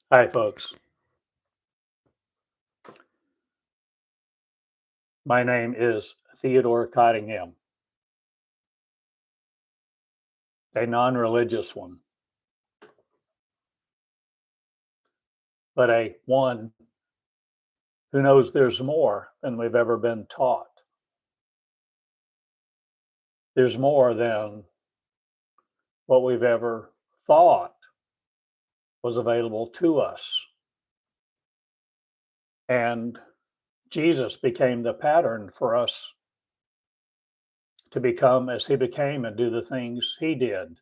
Hi, folks. My name is Theodore Cottingham, a non religious one, but a one who knows there's more than we've ever been taught. There's more than what we've ever thought was available to us. And Jesus became the pattern for us to become as he became and do the things he did.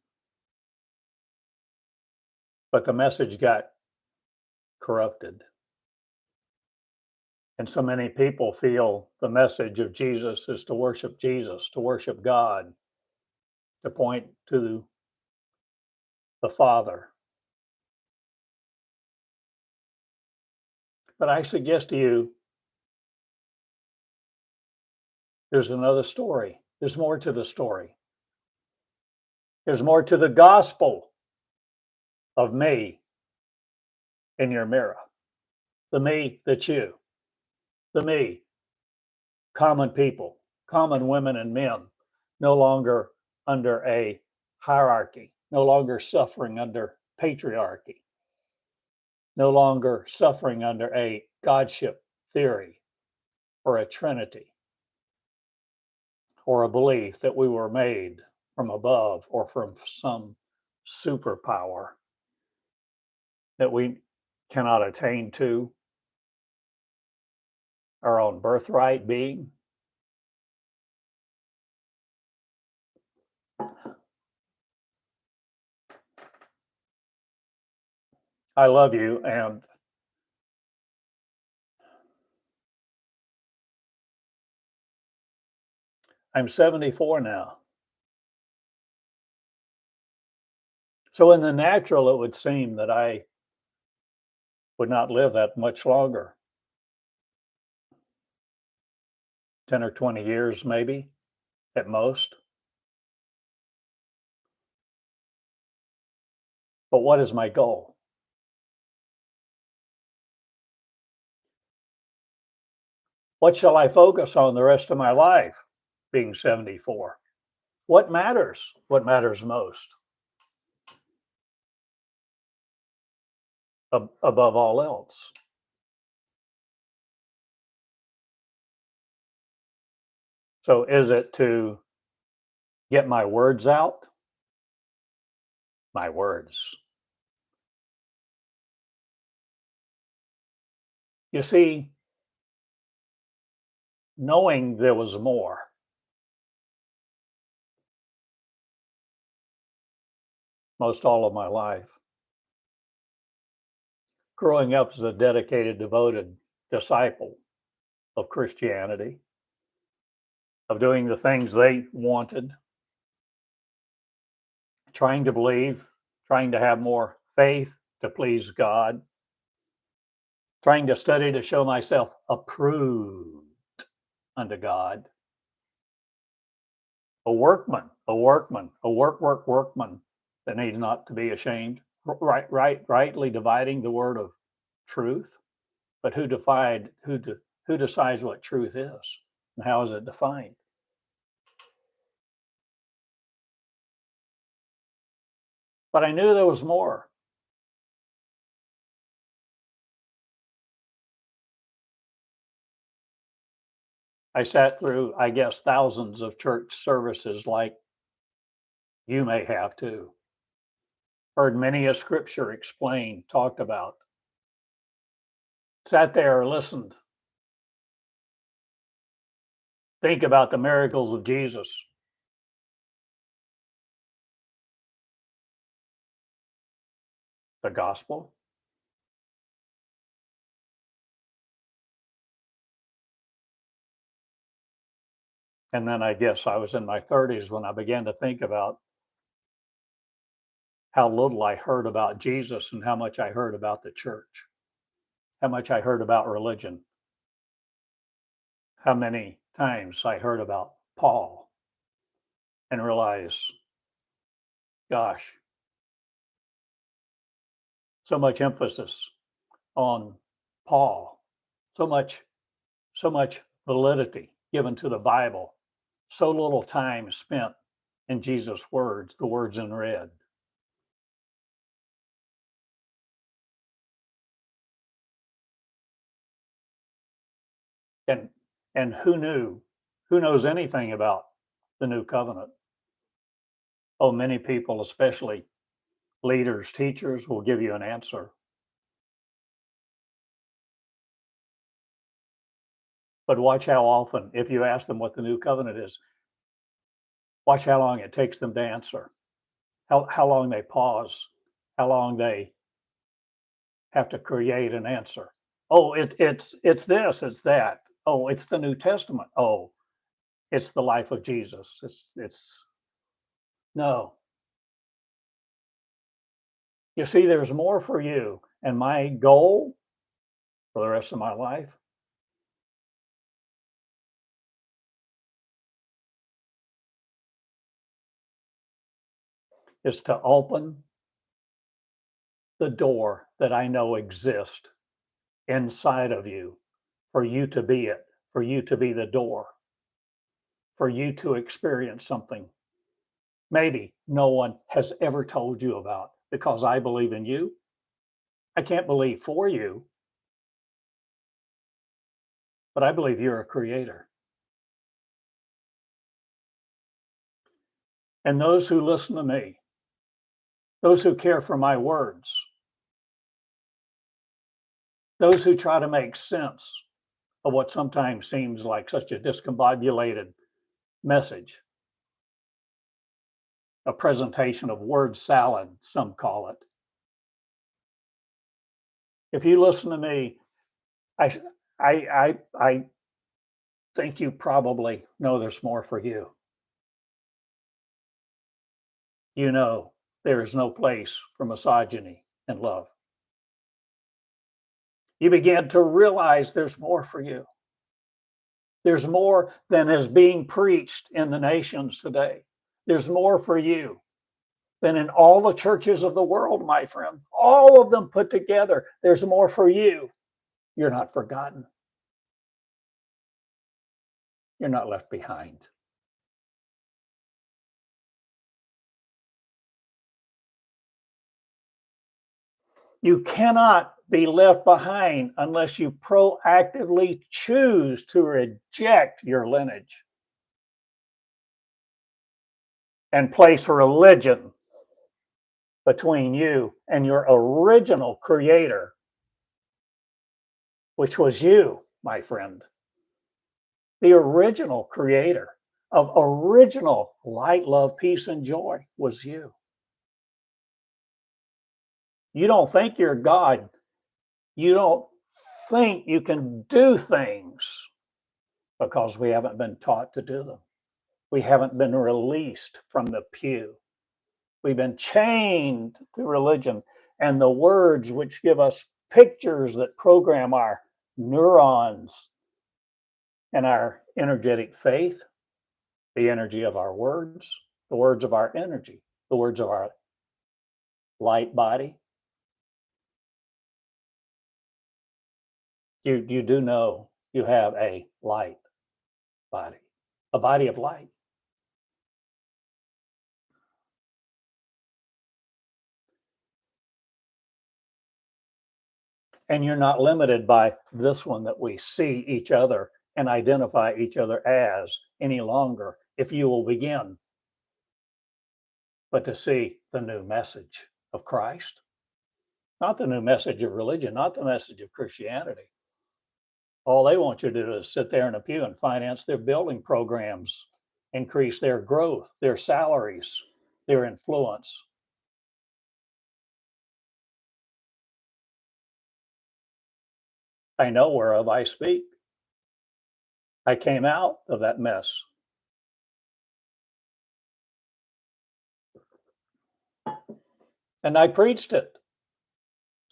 But the message got corrupted. And so many people feel the message of Jesus is to worship God, to point to the Father. But I suggest to you, there's another story. There's more to the story. There's more to the gospel of me in your mirror. The me that's you. The me, common people, common women and men, no longer under a hierarchy, no longer suffering under patriarchy, no longer suffering under a godship theory or a trinity or a belief that we were made from above or from some superpower that we cannot attain to, our own birthright being. I love you, and I'm 74 now. So, in the natural, it would seem that I would not live that much longer, 10 or 20 years, maybe at most. But what is my goal? What shall I focus on the rest of my life, being 74? What matters? What matters most above all else? So, is it to get my words out? My words. You see, knowing there was more, most all of my life, growing up as a dedicated, devoted disciple of Christianity, of doing the things they wanted, trying to believe, trying to have more faith to please God, trying to study to show myself approved unto God, a workman that needs not to be ashamed, rightly dividing the word of truth. But who decides what truth is and how is it defined? But I knew there was more. I sat through, I guess, thousands of church services like you may have too. Heard many a scripture explained, talked about, sat there, listened, think about the miracles of Jesus, the gospel. And then I guess I was in my 30s when I began to think about how little I heard about Jesus and how much I heard about the church, how much I heard about religion, how many times I heard about Paul and realized, gosh, so much emphasis on Paul, so much, so much validity given to the Bible, so little time spent in Jesus' words, the words in red. And who knew? Who knows anything about the new covenant? Oh, many people, especially leaders, teachers, will give you an answer. But watch how often, if you ask them what the new covenant is, watch how long it takes them to answer, how long they pause, how long they have to create an answer. Oh, it's this, it's that. Oh, it's the New Testament. Oh, it's the life of Jesus. It's no. You see, there's more for you. And my goal for the rest of my life is to open the door that I know exists inside of you for you to be it, for you to be the door, for you to experience something maybe no one has ever told you about because I believe in you. I can't believe for you, but I believe you're a creator. And those who listen to me, those who care for my words, those who try to make sense of what sometimes seems like such a discombobulated message, a presentation of word salad, some call it. If you listen to me, I, I think you probably know there's more for you. You know there is no place for misogyny in love. You begin to realize there's more for you. There's more than is being preached in the nations today. There's more for you than in all the churches of the world, my friend. All of them put together. There's more for you. You're not forgotten. You're not left behind. You cannot be left behind unless you proactively choose to reject your lineage and place religion between you and your original creator, which was you, my friend. The original creator of original light, love, peace, and joy was you. You don't think you're God. You don't think you can do things because we haven't been taught to do them. We haven't been released from the pew. We've been chained to religion and the words which give us pictures that program our neurons and our energetic faith, the energy of our words, the words of our energy, the words of our light body. You do know you have a light body, a body of light. And you're not limited by this one that we see each other and identify each other as any longer if you will begin, but to see the new message of Christ, not the new message of religion, not the message of Christianity. All they want you to do is sit there in a pew and finance their building programs, increase their growth, their salaries, their influence. I know whereof I speak. I came out of that mess. And I preached it.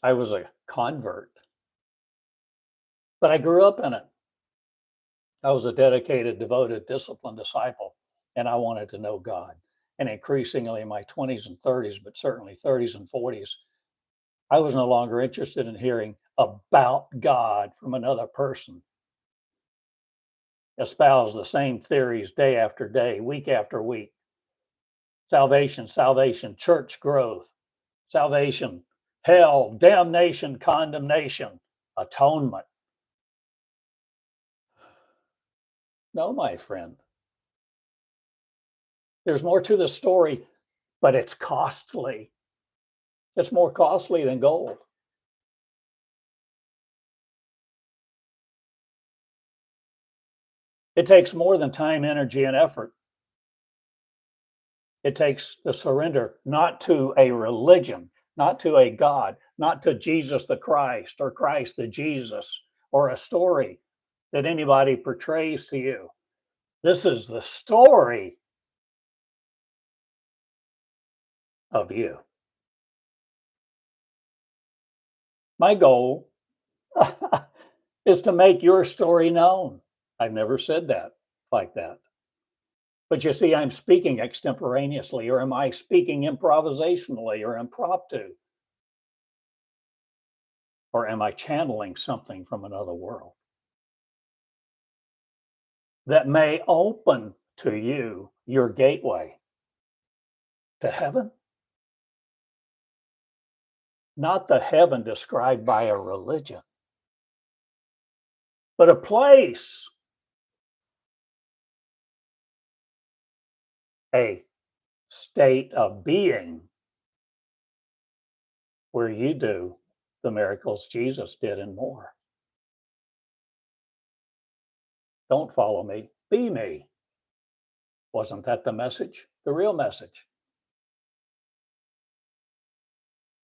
I was a convert, but I grew up in it. I was a dedicated, devoted, disciplined disciple, and I wanted to know God. And increasingly in my 20s and 30s, but certainly 30s and 40s, I was no longer interested in hearing about God from another person, espouse the same theories day after day, week after week. Salvation, salvation, church growth, salvation, hell, damnation, condemnation, atonement. No, my friend, there's more to the story, but it's costly. It's more costly than gold. It takes more than time, energy, and effort. It takes the surrender not to a religion, not to a God, not to Jesus the Christ or Christ the Jesus or a story that anybody portrays to you. This is the story of you. My goal is to make your story known. I've never said that like that. But you see, I'm speaking extemporaneously, or am I speaking improvisationally or impromptu? Or am I channeling something from another world that may open to you your gateway to heaven? Not the heaven described by a religion, but a place, a state of being where you do the miracles Jesus did and more. Don't follow me, be me. Wasn't that the message? The real message.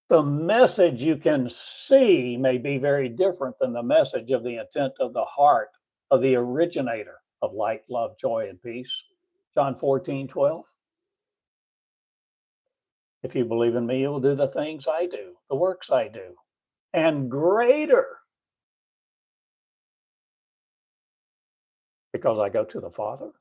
The message you can see may be very different than the message of the intent of the heart of the originator of light, love, joy, and peace. John 14:12. If you believe in me, you will do the things I do, the works I do, and greater, because I go to the Father.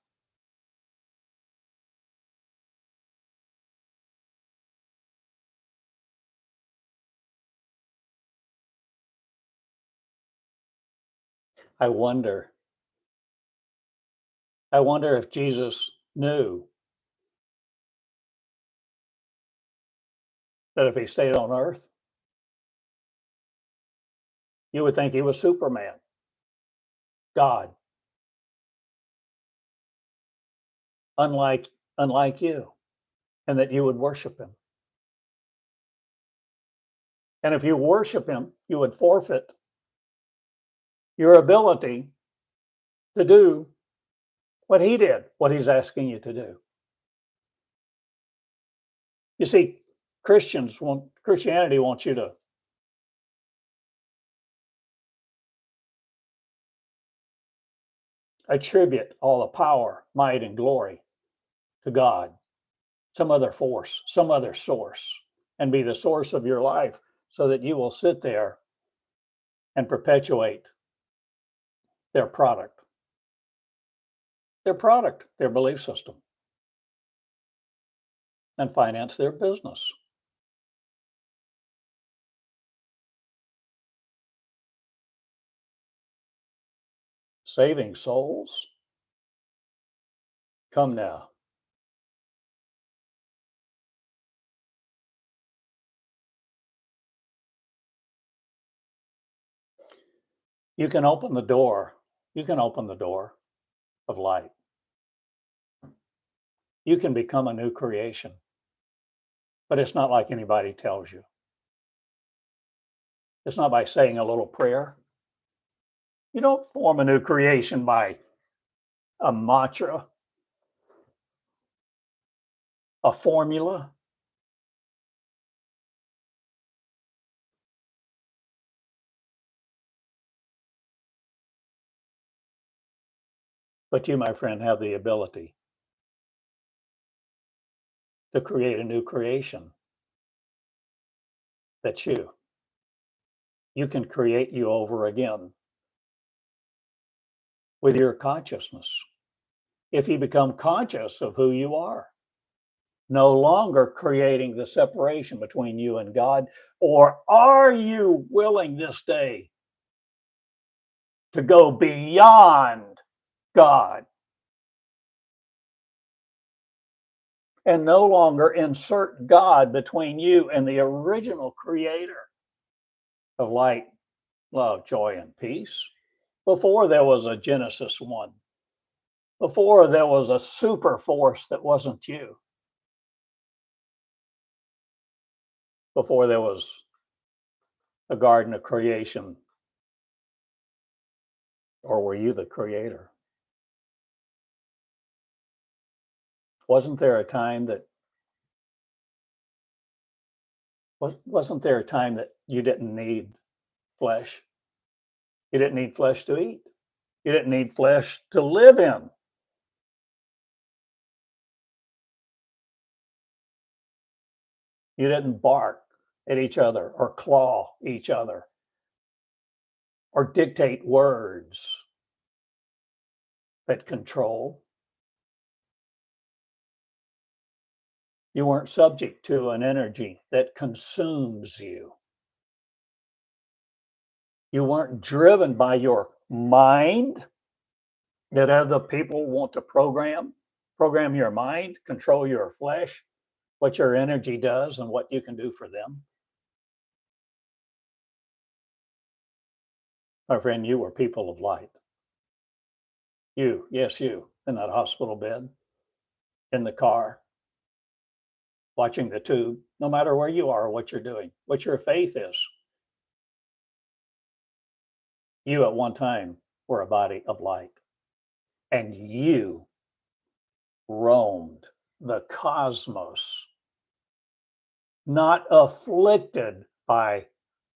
I wonder, I wonder if Jesus knew that if he stayed on earth, you would think he was Superman, God, unlike unlike you, and that you would worship him. And if you worship him, you would forfeit your ability to do what he did, what he's asking you to do. You see, Christianity wants you to attribute all the power, might, and glory to God, some other force, some other source, and be the source of your life so that you will sit there and perpetuate their product, their belief system, and finance their business. Saving souls? Come now. You can open the door. You can open the door of light. You can become a new creation, but it's not like anybody tells you. It's not by saying a little prayer. You don't form a new creation by a mantra, a formula. But you, my friend, have the ability to create a new creation. That's you. You can create you over again with your consciousness if you become conscious of who you are. no longer creating the separation between you and God? Or are you willing this day to go beyond God and no longer insert God between you and the original creator of light, love, joy, and peace? Before there was a Genesis 1, before there was a super force that wasn't you, before there was a garden of creation, or were you the creator? Wasn't there a time that wasn't there a time that you didn't need flesh? You didn't need flesh to eat. You didn't need flesh to live in. You didn't bark at each other or claw each other or dictate words that control. You weren't subject to an energy that consumes you. You weren't driven by your mind that other people want to program your mind, control your flesh, what your energy does and what you can do for them. My friend, you were people of light. You, yes, you, in that hospital bed, in the car, watching the tube, no matter where you are or what you're doing, what your faith is. You at one time were a body of light, and you roamed the cosmos, not afflicted by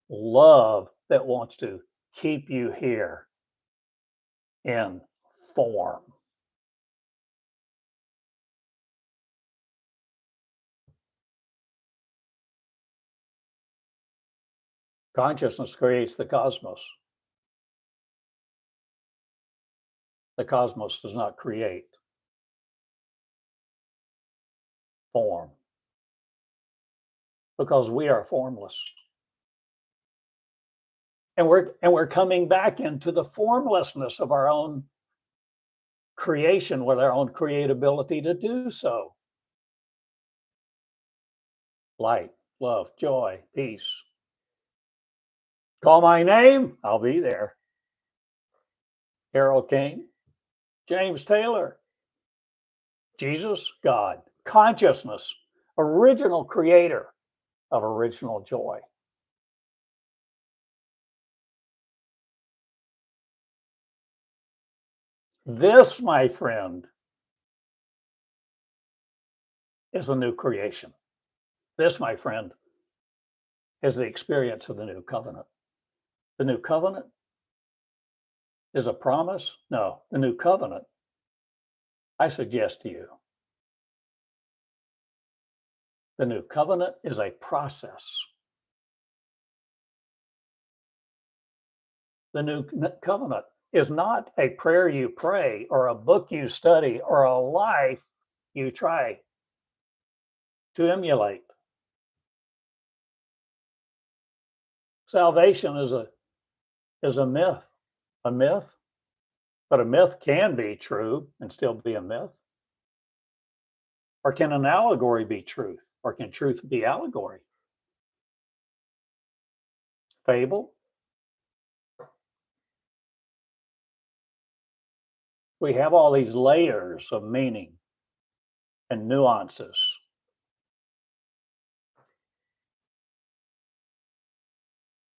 love that wants to keep you here in form. Consciousness creates the cosmos. The cosmos does not create form because we are formless. And we're coming back into the formlessness of our own creation with our own creatability to do so. Light, love, joy, peace. Call my name, I'll be there. Harold King, James Taylor, Jesus, God, consciousness, original creator of original joy. This, my friend, is a new creation. This, my friend, is the experience of the new covenant. The new covenant is a promise? No, the new covenant, I suggest to you, the new covenant is a process. The new covenant is not a prayer you pray or a book you study or a life you try to emulate. Salvation is a myth, a myth, but a myth can be true and still be a myth. Or can an allegory be truth? Or can truth be allegory? Fable? We have all these layers of meaning and nuances.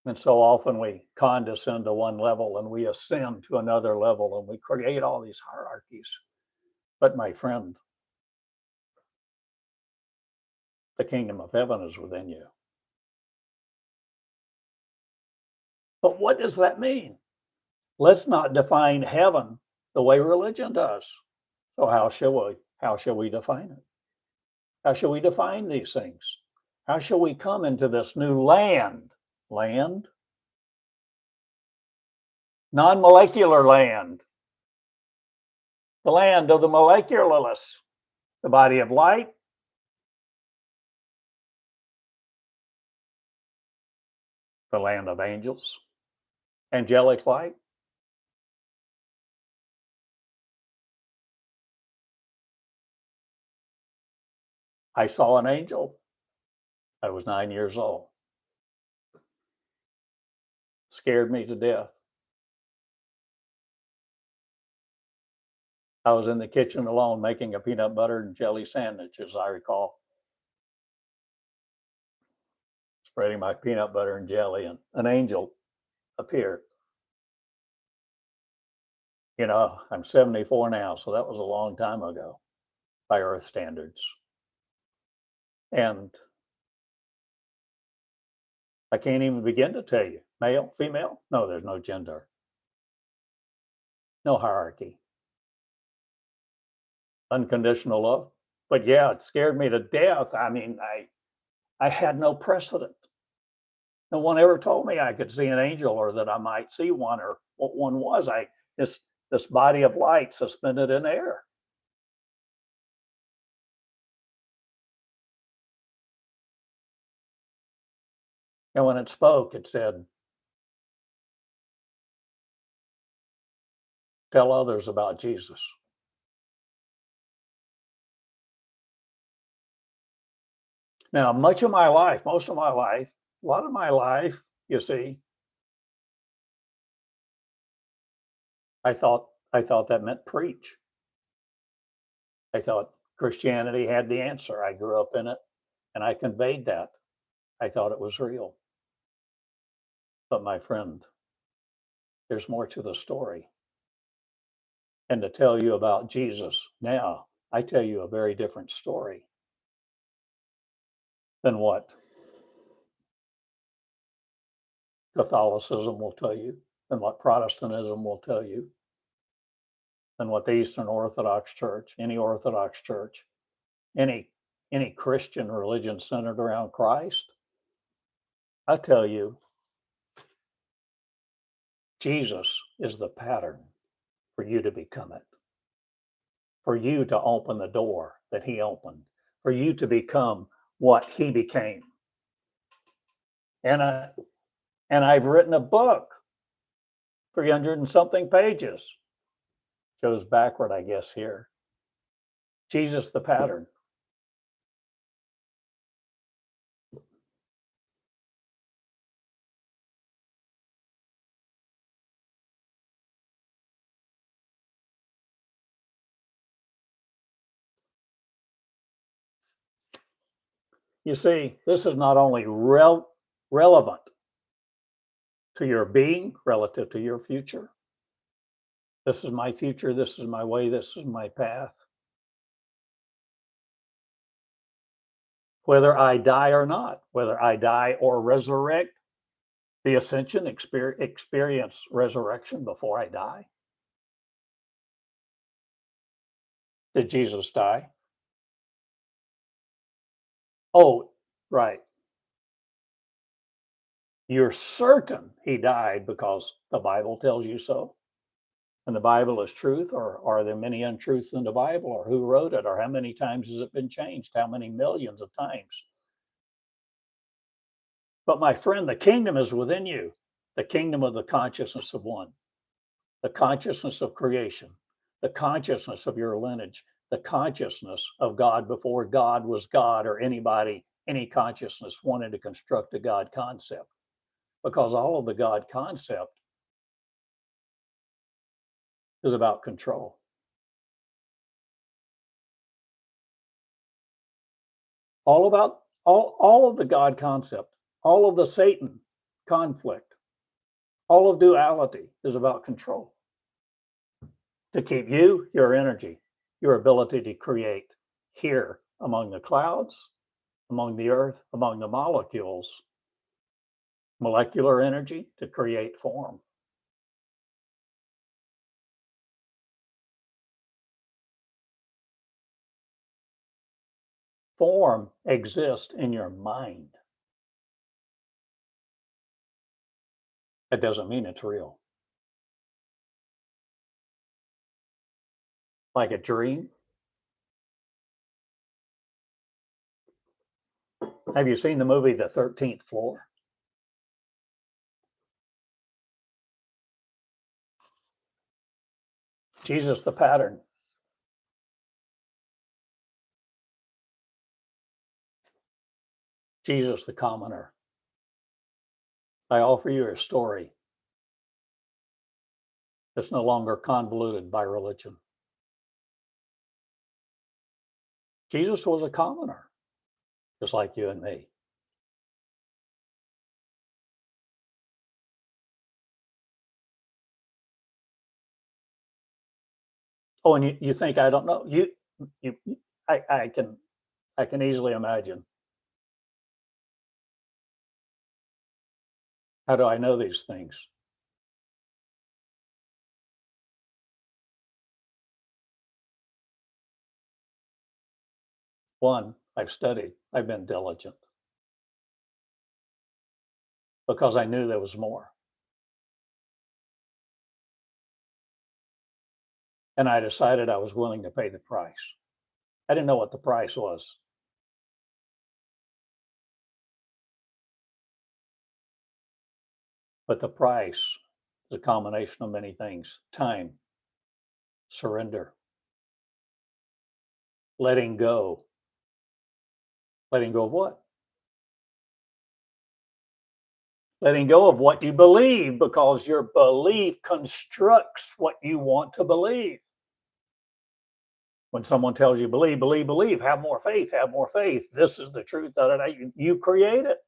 And so often we condescend to one level and we ascend to another level and we create all these hierarchies. But my friend, the kingdom of heaven is within you. But what does that mean? Let's not define heaven the way religion does. So how shall we define it? How shall we define these things? How shall we come into this new land? Land? Non-molecular land. The land of the molecularists, the body of light, the land of angels, angelic light. I saw an angel. I was 9 years old. Scared me to death. I was in the kitchen alone making a peanut butter and jelly sandwich, as I recall, spreading my peanut butter and jelly, and an angel appeared. I'm 74 now, so that was a long time ago by Earth standards. And I can't even begin to tell you, male, female, no, there's no gender, no hierarchy, unconditional love. But yeah, it scared me to death. I mean, I had no precedent. No one ever told me I could see an angel or that I might see one or what one was. This body of light suspended in air. And when it spoke, it said, tell others about Jesus. Now, most of my life, a lot of my life, you see, I thought that meant preach. I thought Christianity had the answer. I grew up in it and I conveyed that. I thought it was real. But my friend, there's more to the story. And to tell you about Jesus now, I tell you a very different story than what Catholicism will tell you, than what Protestantism will tell you, than what the Eastern Orthodox Church, any Orthodox Church, any any Christian religion centered around Christ. I tell you, Jesus is the pattern for you to become it, for you to open the door that he opened, for you to become what he became. And I've written a book, 300 and something pages. Goes backward, I guess, here. Jesus the pattern. You see, this is not only relevant to your being relative to your future. This is my future. This is my way. This is my path. Whether I die or not, whether I die or resurrect, the ascension, experience resurrection before I die. Did Jesus die? Oh, right. You're certain he died because the Bible tells you so. And the Bible is truth, or are there many untruths in the Bible, or who wrote it, or how many times has it been changed? How many millions of times? But my friend, the kingdom is within you, the kingdom of the consciousness of one, the consciousness of creation, the consciousness of your lineage, the consciousness of God before God was God, or anybody, any consciousness wanted to construct a God concept. Because all of the God concept is about control. All of the God concept, all of the Satan conflict, all of duality is about control. To keep you, your energy, your ability to create here among the clouds, among the earth, among the molecules, molecular energy to create form. Form exists in your mind. That doesn't mean it's real. Like a dream. Have you seen the movie The 13th Floor? Jesus the pattern. Jesus the commoner. I offer you a story that's no longer convoluted by religion. Jesus was a commoner, just like you and me. Oh, and you think I don't know? You I can easily imagine. How do I know these things? One, I've studied. I've been diligent because I knew there was more. And I decided I was willing to pay the price. I didn't know what the price was, but the price is a combination of many things: time, surrender, letting go. Letting go of what? Letting go of what you believe, because your belief constructs what you want to believe. When someone tells you, believe, believe, believe, have more faith, this is the truth, you create it.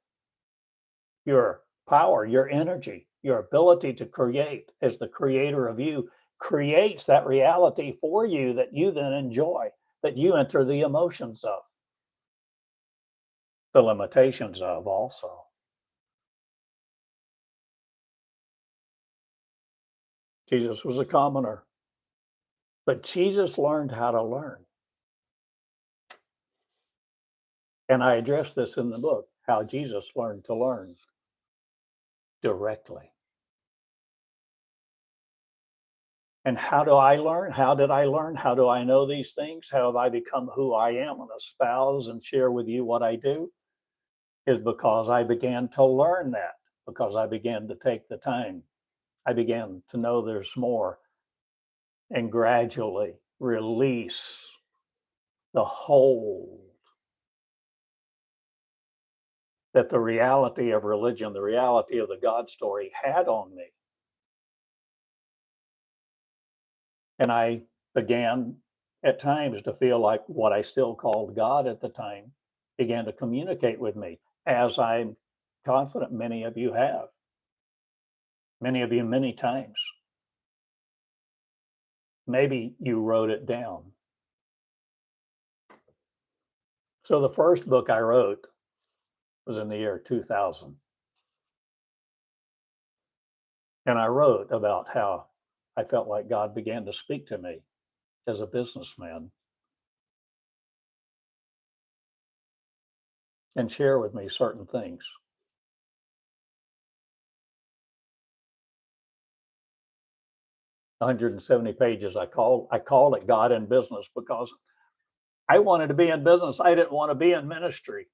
Your power, your energy, your ability to create as the creator of you creates that reality for you that you then enjoy, that you enter the emotions of, the limitations of also. Jesus was a commoner, but Jesus learned how to learn. And I address this in the book, how Jesus learned to learn directly. And how do I learn? How did I learn? How do I know these things? How have I become who I am and espouse and share with you what I do? Is because I began to learn that, because I began to take the time. I began to know there's more and gradually release the hold that the reality of religion, the reality of the God story had on me. And I began at times to feel like what I still called God at the time began to communicate with me, as I'm confident many of you have, many of you many times. Maybe you wrote it down. So the first book I wrote was in the year 2000. And I wrote about how I felt like God began to speak to me as a businessman and share with me certain things. 170 pages. I called it God in Business because I wanted to be in business. I didn't want to be in ministry.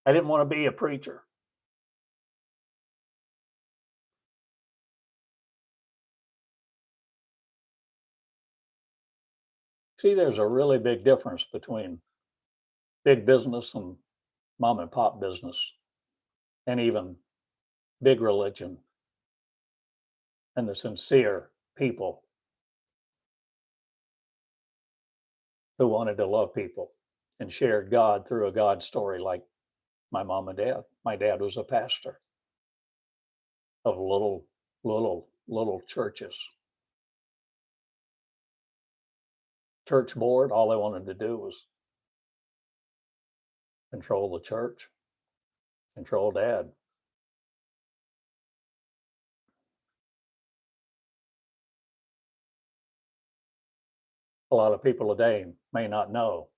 I didn't want to be a preacher. See, there's a really big difference between big business and mom and pop business, and even big religion, and the sincere people who wanted to love people and shared God through a God story, like my mom and dad. My dad was a pastor of little churches. Church board, all they wanted to do was control the church, control dad. A lot of people today may not know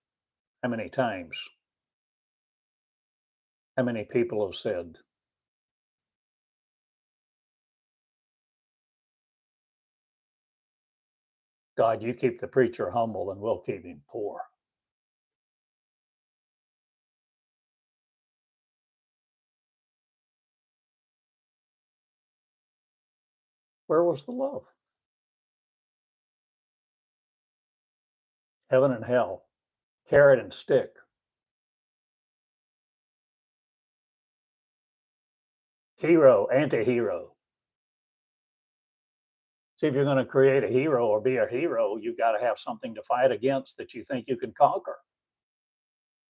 how many times, how many people have said, God, you keep the preacher humble and we'll keep him poor. Where was the love? Heaven and hell, carrot and stick, hero, anti-hero. See, if you're going to create a hero or be a hero, you've got to have something to fight against that you think you can conquer.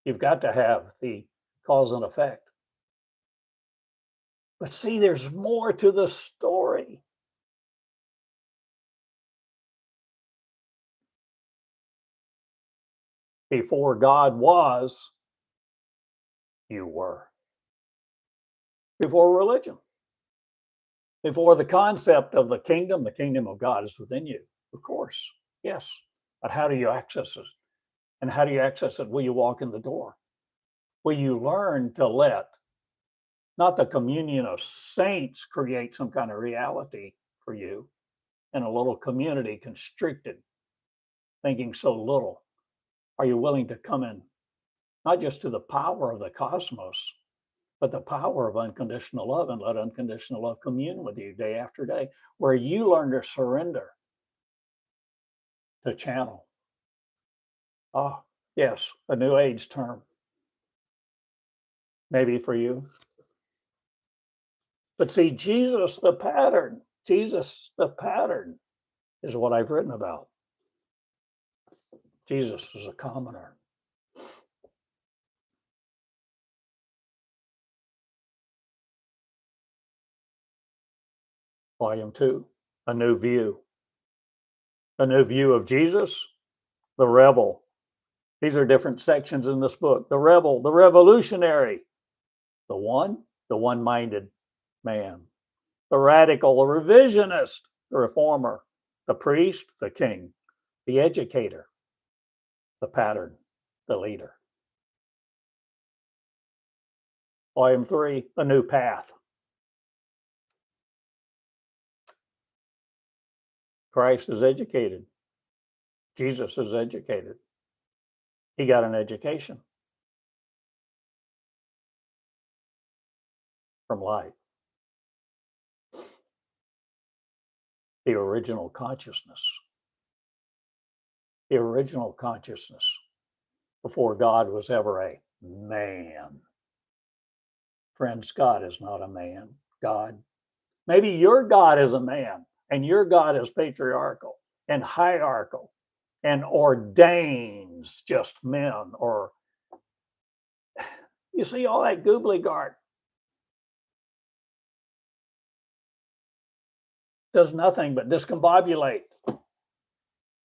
You've got to have the cause and effect. But see, there's more to the story. Before God was, you were. Before religion, before the concept of the kingdom of God is within you, of course, yes. But how do you access it? And how do you access it? Will you walk in the door? Will you learn to let not the communion of saints create some kind of reality for you in a little community constricted, thinking so little? Are you willing to come in, not just to the power of the cosmos, but the power of unconditional love, and let unconditional love commune with you day after day, where you learn to surrender, to channel. Ah, yes, a new age term, maybe for you. But see, Jesus, the pattern is what I've written about. Jesus is a commoner. Volume 2, a new view. A new view of Jesus, the rebel. These are different sections in this book. The rebel, the revolutionary, the one-minded man, the radical, the revisionist, the reformer, the priest, the king, the educator, the pattern, the leader. Volume 3, a new path. Christ is educated. Jesus is educated. He got an education from light. The original consciousness. The original consciousness before God was ever a man. Friends, God is not a man. God, maybe your God is a man, and your God is patriarchal and hierarchical and ordains just men, or you see all that gobbledygook does nothing but discombobulate,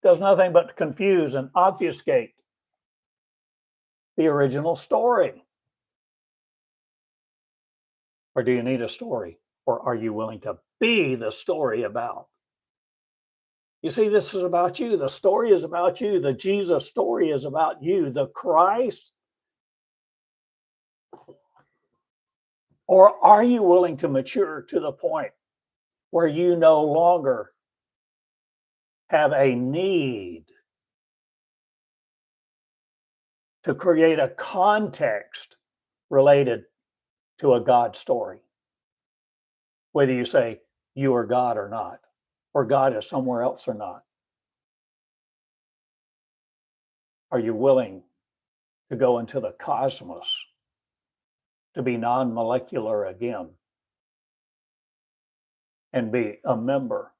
does nothing but confuse and obfuscate the original story. Or do you need a story? Or are you willing to be the story about? You see, this is about you. The story is about you. The Jesus story is about you. The Christ. Or are you willing to mature to the point where you no longer have a need to create a context related to a God story? Whether you say you are God or not, or God is somewhere else or not. Are you willing to go into the cosmos, to be non-molecular again, and be a member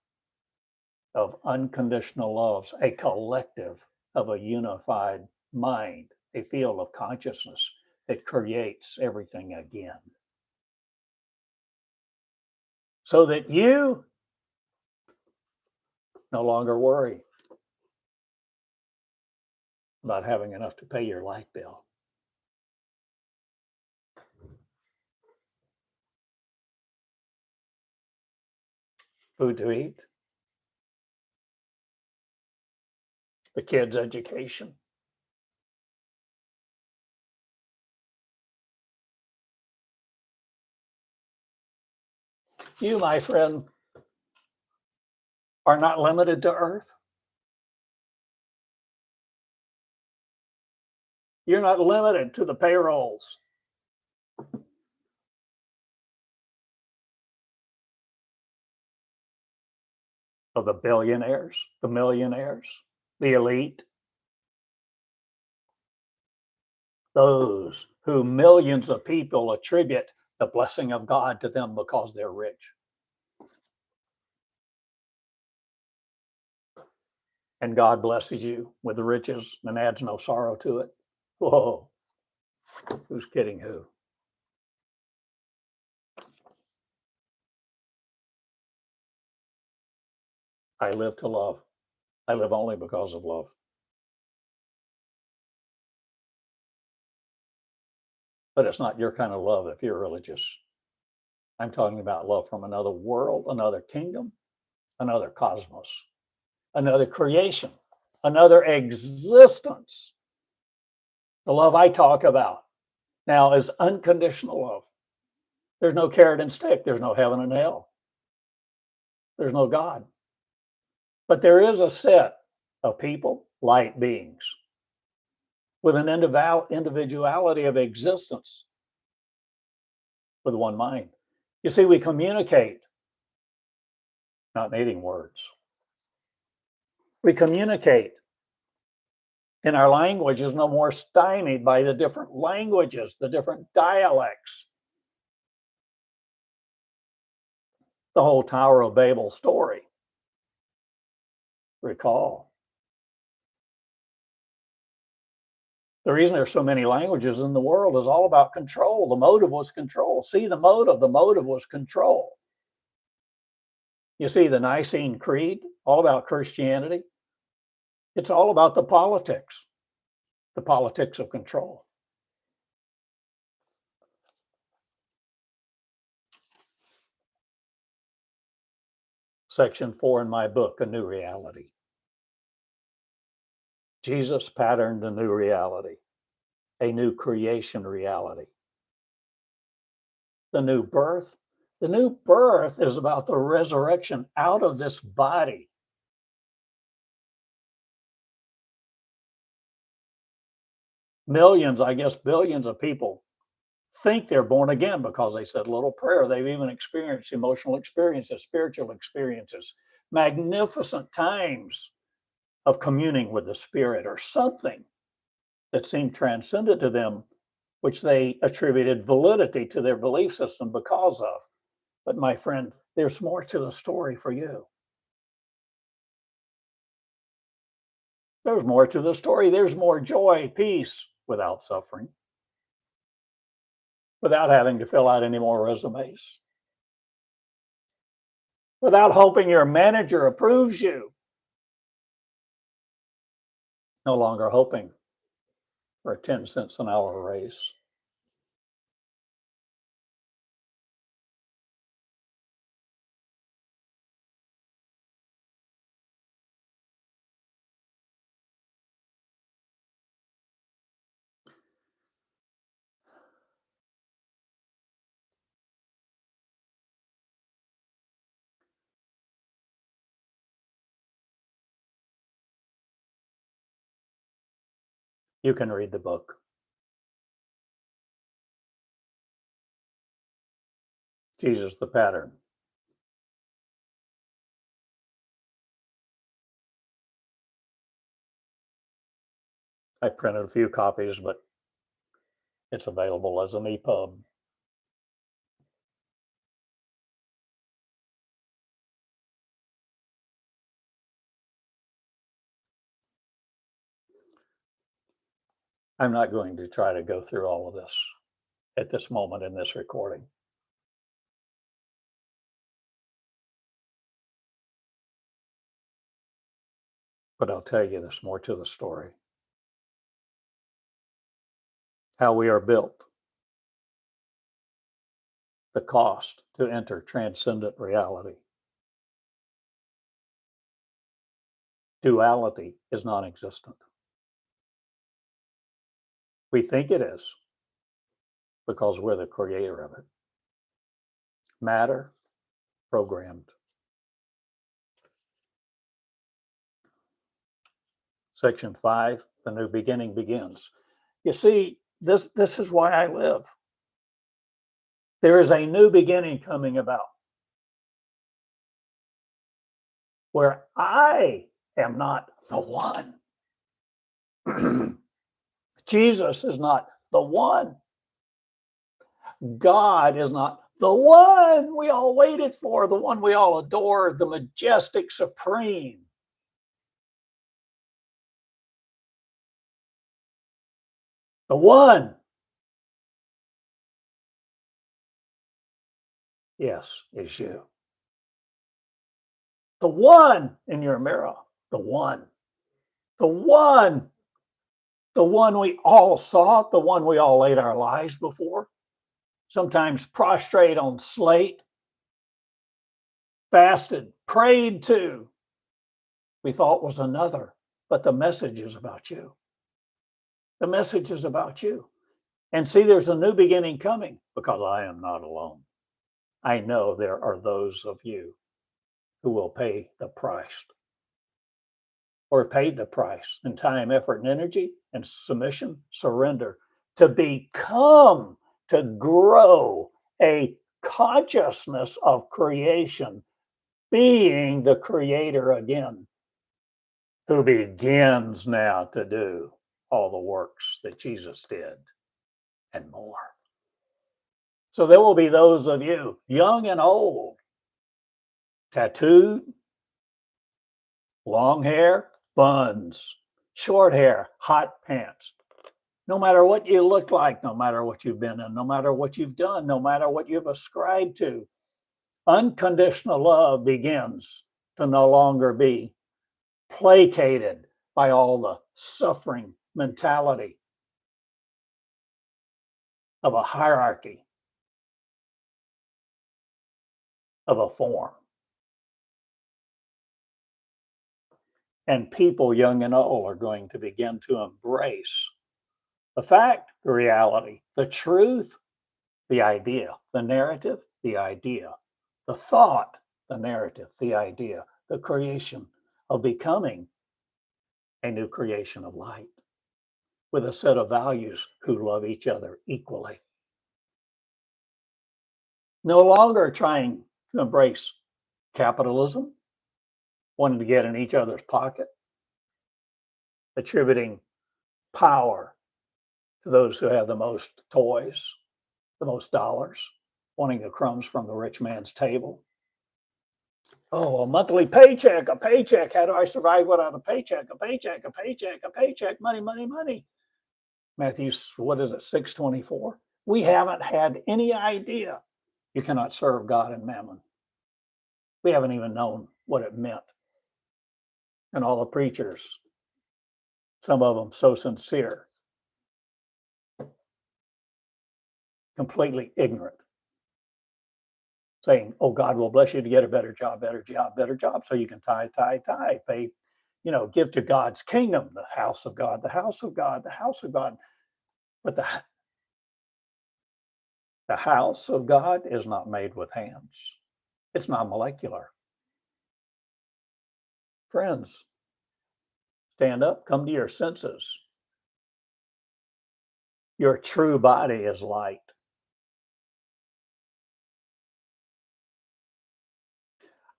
of unconditional loves, a collective of a unified mind, a field of consciousness that creates everything again? So that you no longer worry about having enough to pay your light bill. Food to eat, the kids' education. You, my friend, are not limited to earth. You're not limited to the payrolls. of the billionaires, the millionaires, the elite, those who millions of people attribute the blessing of God to them because they're rich. And God blesses you with riches and adds no sorrow to it. Whoa, who's kidding who? I live to love. I live only because of love. But it's not your kind of love if you're religious. I'm talking about love from another world, another kingdom, another cosmos, another creation, another existence. The love I talk about now is unconditional love. There's no carrot and stick. There's no heaven and hell. There's no God. But there is a set of people, light beings, with an individuality of existence with one mind. You see, we communicate, not needing words. We communicate, and our language is no more stymied by the different languages, the different dialects. The whole Tower of Babel story. Recall. The reason there's so many languages in the world is all about control. The motive was control. See the motive was control. You see the Nicene Creed, all about Christianity. It's all about the politics of control. Section 4 in my book, A New Reality. Jesus patterned a new reality, a new creation reality. The new birth. The new birth is about the resurrection out of this body. Millions, I guess billions of people think they're born again because they said a little prayer. They've even experienced emotional experiences, spiritual experiences, magnificent times of communing with the Spirit or something that seemed transcendent to them, which they attributed validity to their belief system because of. But my friend, there's more to the story for you. There's more to the story. There's more joy, peace without suffering, without having to fill out any more resumes, without hoping your manager approves you, no longer hoping for a 10 cents an hour raise. You can read the book. Jesus the Pattern. I printed a few copies, but it's available as an EPUB. I'm not going to try to go through all of this at this moment in this recording. But I'll tell you there's more to the story. How we are built. The cost to enter transcendent reality. Duality is non-existent. We think it is because we're the creator of it. Matter, programmed. Section 5, the new beginning begins. You see, this is why I live. There is a new beginning coming about. where I am not the one. Jesus is not the one. God is not the one we all waited for, the one we all adored, the majestic supreme. The one, yes, is you. The one in your mirror, the one, the one, the one we all sought, the one we all laid our lives before, sometimes prostrate on slate, fasted, prayed to, we thought was another, but the message is about you. The message is about you. And see, there's a new beginning coming because I am not alone. I know there are those of you who will pay the price or paid the price in time, effort, and energy, and submission, surrender to become, to grow a consciousness of creation, being the creator again, who begins now to do all the works that Jesus did and more. So there will be those of you, young and old, tattooed, long hair, buns, short hair, hot pants. No matter what you look like, no matter what you've been in, no matter what you've done, no matter what you've ascribed to, unconditional love begins to no longer be placated by all the suffering mentality of a hierarchy, of a form. And people, young and old, are going to begin to embrace the fact, the reality, the truth, the idea, the narrative, the idea, the thought, the narrative, the idea, the creation of becoming a new creation of light with a set of values who love each other equally. No longer trying to embrace capitalism, wanting to get in each other's pocket, attributing power to those who have the most toys, the most dollars, wanting the crumbs from the rich man's table. Oh, a monthly paycheck, a paycheck. How do I survive without a paycheck? A paycheck, a paycheck, a paycheck, money, money, money. Matthew, what is it, 6:24? We haven't had any idea you cannot serve God and mammon. We haven't even known what it meant. And all the preachers, some of them so sincere, completely ignorant, saying, oh, God will bless you to get a better job, better job, better job, so you can tithe, pay, give to God's kingdom, the house of God, the house of God, the house of God. But the house of God is not made with hands. It's not molecular. Friends, stand up, come to your senses. Your true body is light.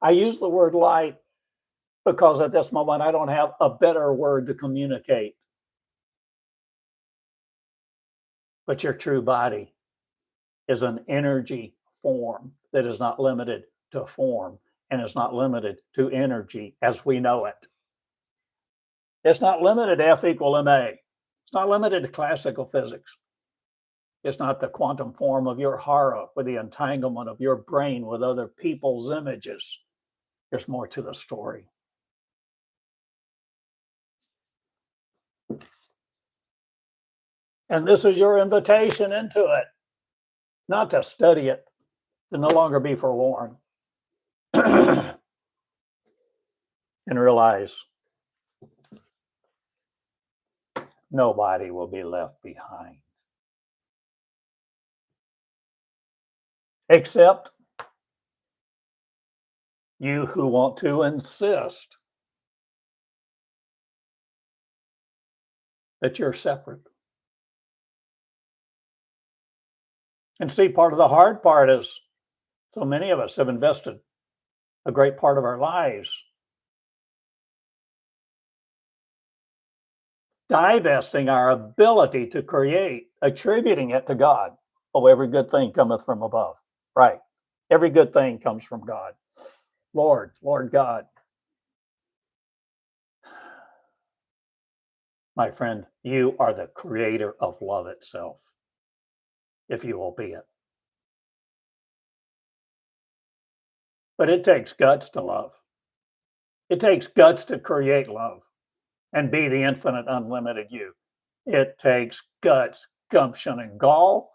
I use the word light because at this moment I don't have a better word to communicate. But your true body is an energy form that is not limited to form and is not limited to energy as we know it. It's not limited to F equal ma. It's not limited to classical physics. It's not the quantum form of your hara with the entanglement of your brain with other people's images. There's more to the story. And this is your invitation into it, not to study it, to no longer be forlorn, and realize nobody will be left behind. Except you who want to insist that you're separate. And see, part of the hard part is so many of us have invested a great part of our lives divesting our ability to create, attributing it to God. Oh, every good thing cometh from above. Right. Every good thing comes from God. Lord God. My friend, you are the creator of love itself, if you will be it. But it takes guts to love. It takes guts to create love and be the infinite, unlimited you. It takes guts, gumption, and gall,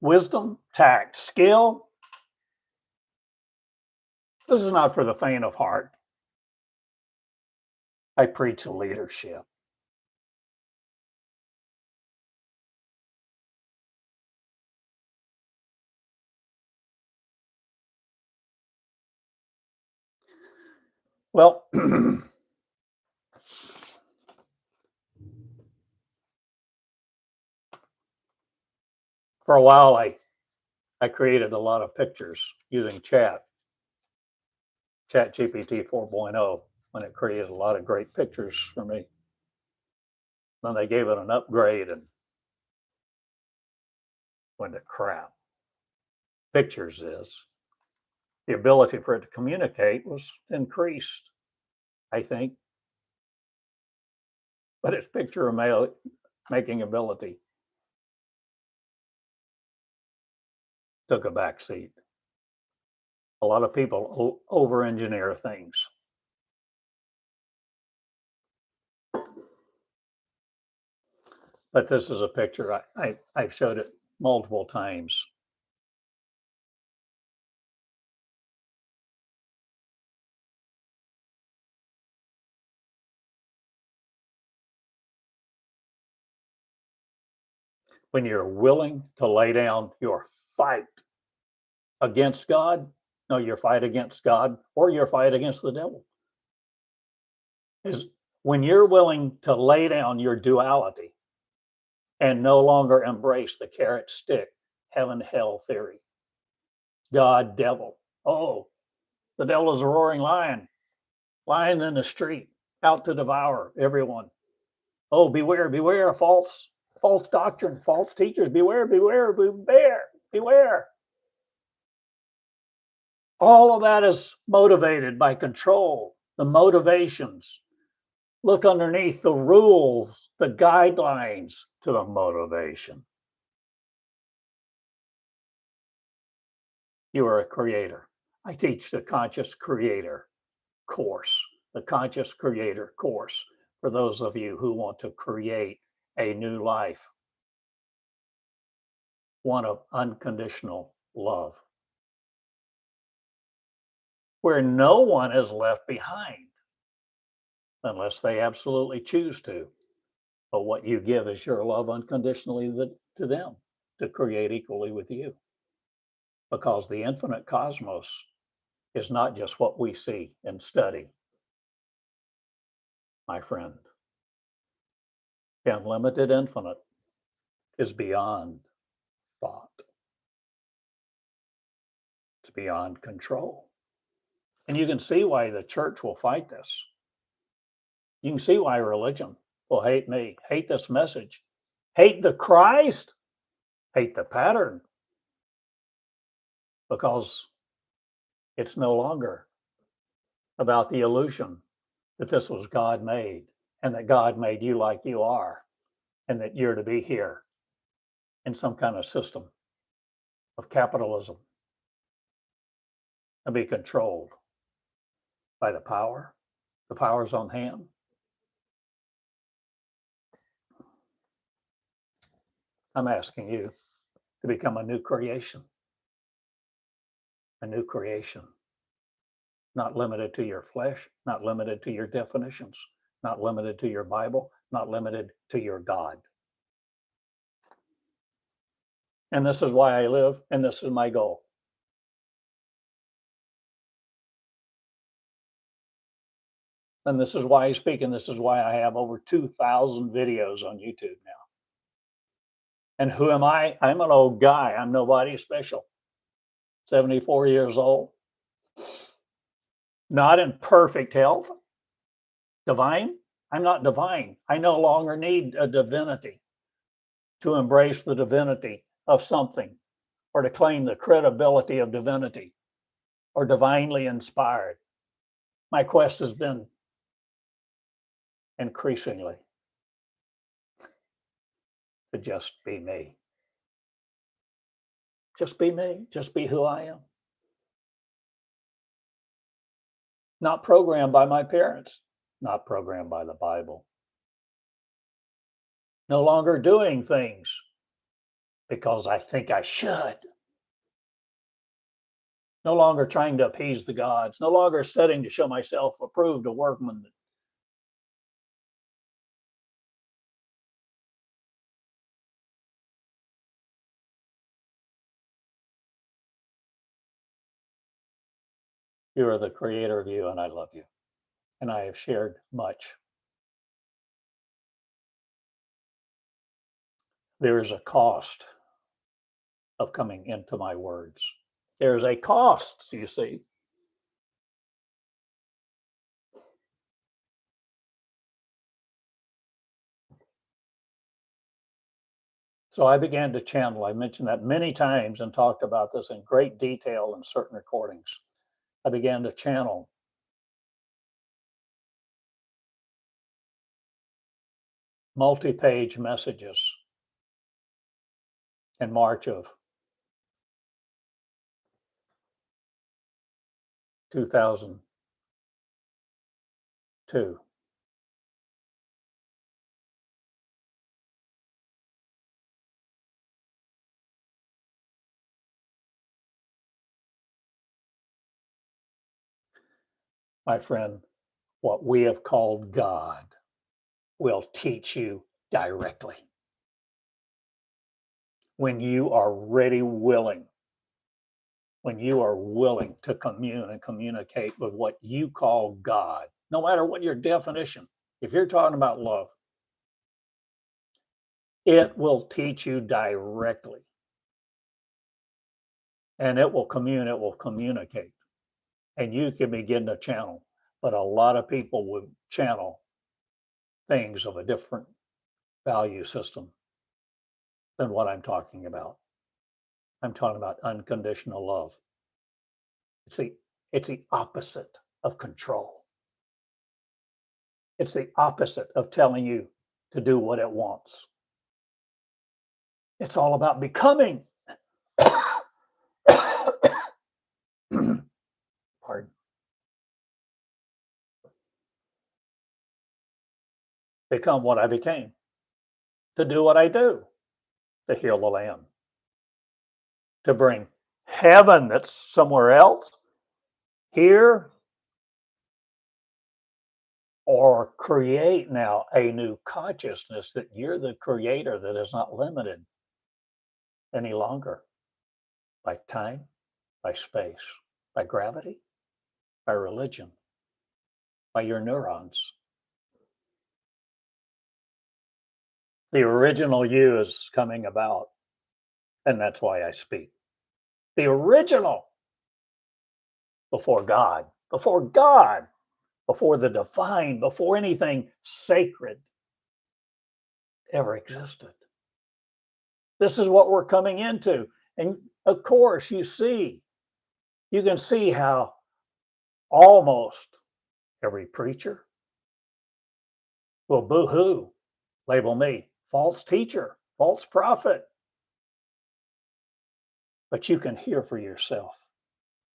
wisdom, tact, skill. This is not for the faint of heart. I preach leadership. Well, for a while, I created a lot of pictures using ChatGPT 4.0, when it created a lot of great pictures for me. Then they gave it an upgrade and went to crap. Pictures is. The ability for it to communicate was increased, I think. But its picture making ability took a back seat. A lot of people over engineer things. But this is a picture, I've showed it multiple times. When you're willing to lay down your fight against God, no, your fight against God or your fight against the devil, is when you're willing to lay down your duality and no longer embrace the carrot stick, heaven, hell theory. God, devil. Oh, the devil is a roaring lion, lying in the street, out to devour everyone. Oh, beware, beware, false doctrine, false teachers. Beware, beware, beware, beware. All of that is motivated by control, the motivations. Look underneath the rules, the guidelines to the motivation. You are a creator. I teach the Conscious Creator course, the Conscious Creator course, for those of you who want to create a new life, one of unconditional love, where no one is left behind unless they absolutely choose to. But what you give is your love unconditionally to them to create equally with you. Because the infinite cosmos is not just what we see and study, my friend. The unlimited infinite is beyond thought. It's beyond control. And you can see why the church will fight this. You can see why religion will hate me, hate this message, hate the Christ, hate the pattern, because it's no longer about the illusion that this was God made and that God made you like you are and that you're to be here in some kind of system of capitalism and be controlled by the powers on hand. I'm asking you to become a new creation, not limited to your flesh, not limited to your definitions, not limited to your Bible, not limited to your God. And this is why I live, and this is my goal. And this is why I speak, and this is why I have over 2,000 videos on YouTube now. And who am I? I'm an old guy. I'm nobody special. 74 years old, not in perfect health, divine, I'm not divine. I no longer need a divinity to embrace the divinity of something or to claim the credibility of divinity or divinely inspired. My quest has been increasingly to just be me. Just be me. Just be who I am. Not programmed by my parents, not programmed by the Bible. No longer doing things because I think I should. No longer trying to appease the gods. No longer studying to show myself approved, a workman. You are the creator of you, and I love you. And I have shared much. There is a cost of coming into my words. There's a cost, you see. So I began to channel. I mentioned that many times and talked about this in great detail in certain recordings. I began to channel multi-page messages in March of 2002. My friend, what we have called God will teach you directly. When you are ready, willing, when you are willing to commune and communicate with what you call God, no matter what your definition, if you're talking about love, it will teach you directly and it will commune, it will communicate, and you can begin to channel. But a lot of people would channel things of a different value system than what I'm talking about. I'm talking about unconditional love. It's the it's the opposite of control. It's the opposite of telling you to do what it wants. It's all about becoming. Pardon. Become what I became. To do what I do. To heal the land. To bring heaven that's somewhere else here, or create now a new consciousness that you're the creator that is not limited any longer by time, by space, by gravity, by religion, by your neurons. The original you is coming about, and that's why I speak. The original before God, before the divine, before anything sacred ever existed. This is what we're coming into. And of course, you can see how almost every preacher will boo-hoo, label me false teacher, false prophet. But you can hear for yourself.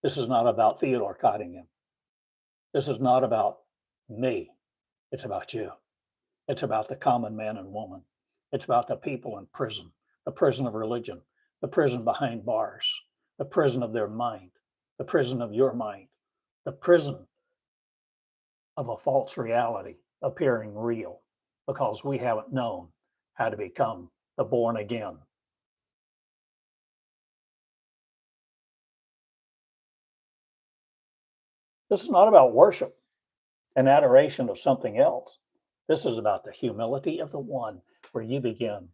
This is not about Theodore Cottingham. This is not about me. It's about you. It's about the common man and woman. It's about the people in prison, the prison of religion, the prison behind bars, the prison of their mind, the prison of your mind, the prison of a false reality appearing real because we haven't known how to become the born again. This is not about worship and adoration of something else. This is about the humility of the one, where you begin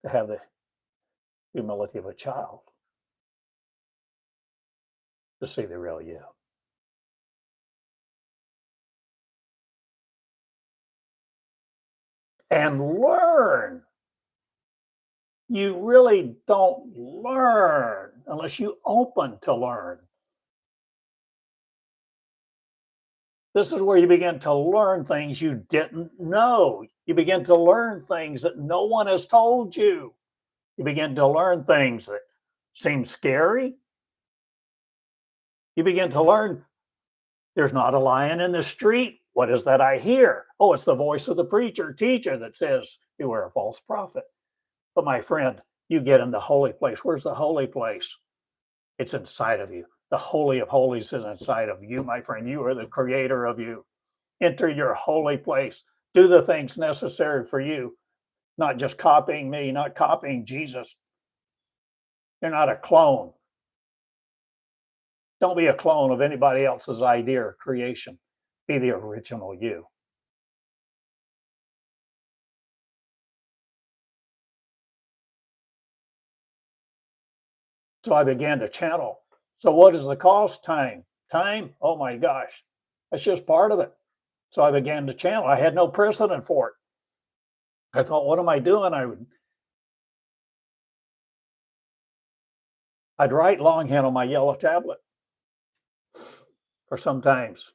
to have the humility of a child to see the real you. and learn. You really don't learn unless you open to learn. This is where you begin to learn things you didn't know. You begin to learn things that no one has told you. You begin to learn things that seem scary. You begin to learn there's not a lion in the street. What is that I hear? Oh, it's the voice of the preacher, teacher that says you are a false prophet. But my friend, you get in the holy place. Where's the holy place? It's inside of you. The Holy of Holies is inside of you, my friend. You are the creator of you. Enter your holy place. Do the things necessary for you, not just copying me, not copying Jesus. You're not a clone. Don't be a clone of anybody else's idea or creation. Be the original you. So I began to channel. So what is the cost? Time. Time? Oh my gosh. That's just part of it. So I began to channel. I had no precedent for it. I thought, what am I doing? I'd write longhand on my yellow tablet for sometimes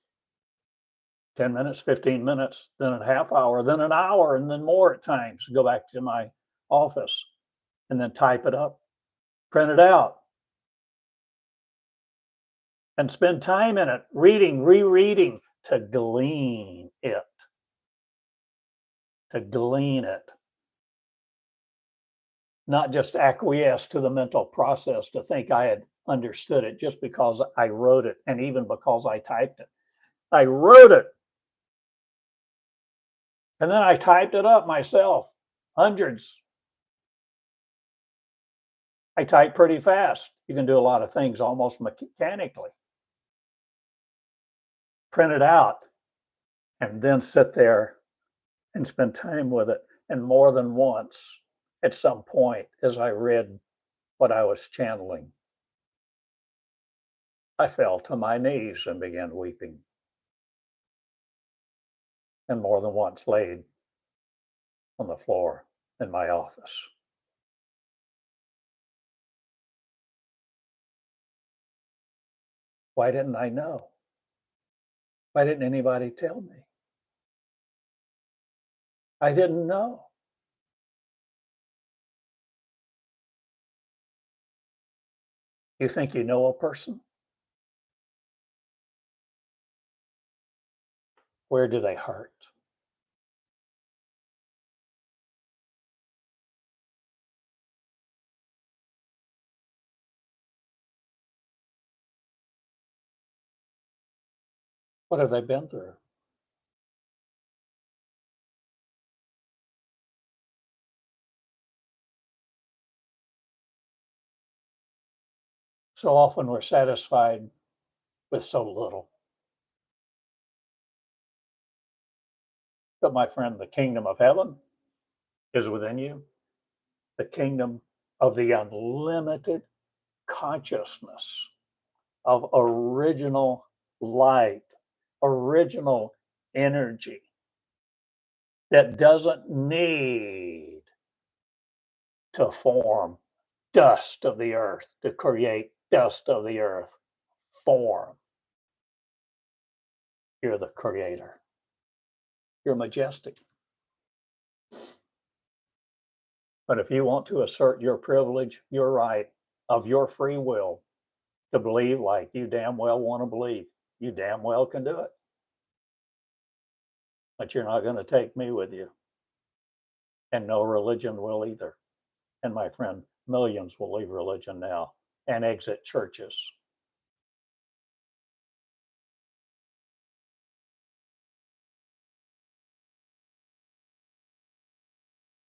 10 minutes, 15 minutes, then a half hour, then an hour, and then more at times. Go back to my office and then type it up, print it out, and spend time in it, reading, rereading to glean it, to glean it. Not just acquiesce to the mental process to think I had understood it just because I wrote it and even because I typed it. I wrote it and then I typed it up myself, hundreds. I type pretty fast. You can do a lot of things almost mechanically. Print it out and then sit there and spend time with it. And more than once, at some point, as I read what I was channeling, I fell to my knees and began weeping, and more than once laid on the floor in my office. Why didn't I know? Why didn't anybody tell me? I didn't know. You think you know a person? Where do they hurt? What have they been through? So often we're satisfied with so little. But my friend, the kingdom of heaven is within you. The kingdom of the unlimited consciousness of original light, original energy that doesn't need to form dust of the earth, to create dust of the earth form. You're the creator. You're majestic. But if you want to assert your privilege, your right of your free will to believe like you damn well want to believe, you damn well can do it. But you're not going to take me with you. And no religion will either. And my friend, millions will leave religion now and exit churches.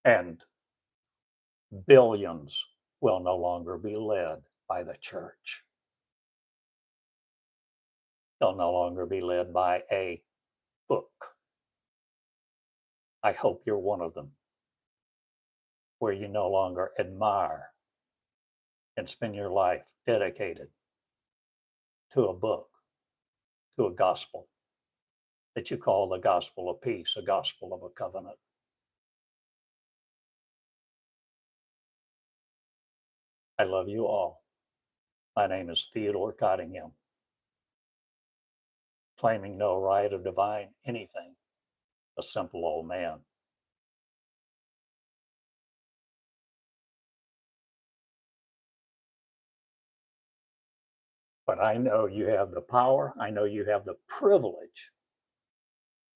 And billions will no longer be led by the church. They'll no longer be led by a book. I hope you're one of them, where you no longer admire and spend your life dedicated to a book, to a gospel that you call the gospel of peace, a gospel of a covenant. I love you all. My name is Theodore Cottingham, claiming no right of divine anything, a simple old man. But I know you have the power, I know you have the privilege,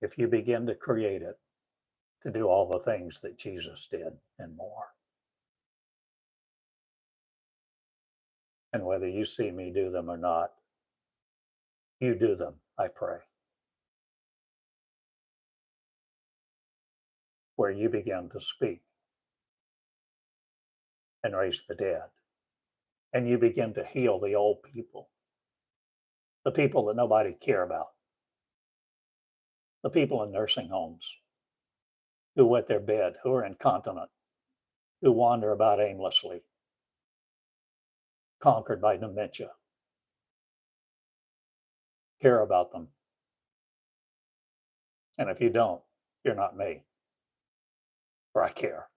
if you begin to create it, to do all the things that Jesus did and more. And whether you see me do them or not, you do them, I pray. Where you begin to speak and raise the dead, and you begin to heal the old people, the people that nobody care about, the people in nursing homes who wet their bed, who are incontinent, who wander about aimlessly, conquered by dementia. Care about them. And if you don't, you're not me, for I care.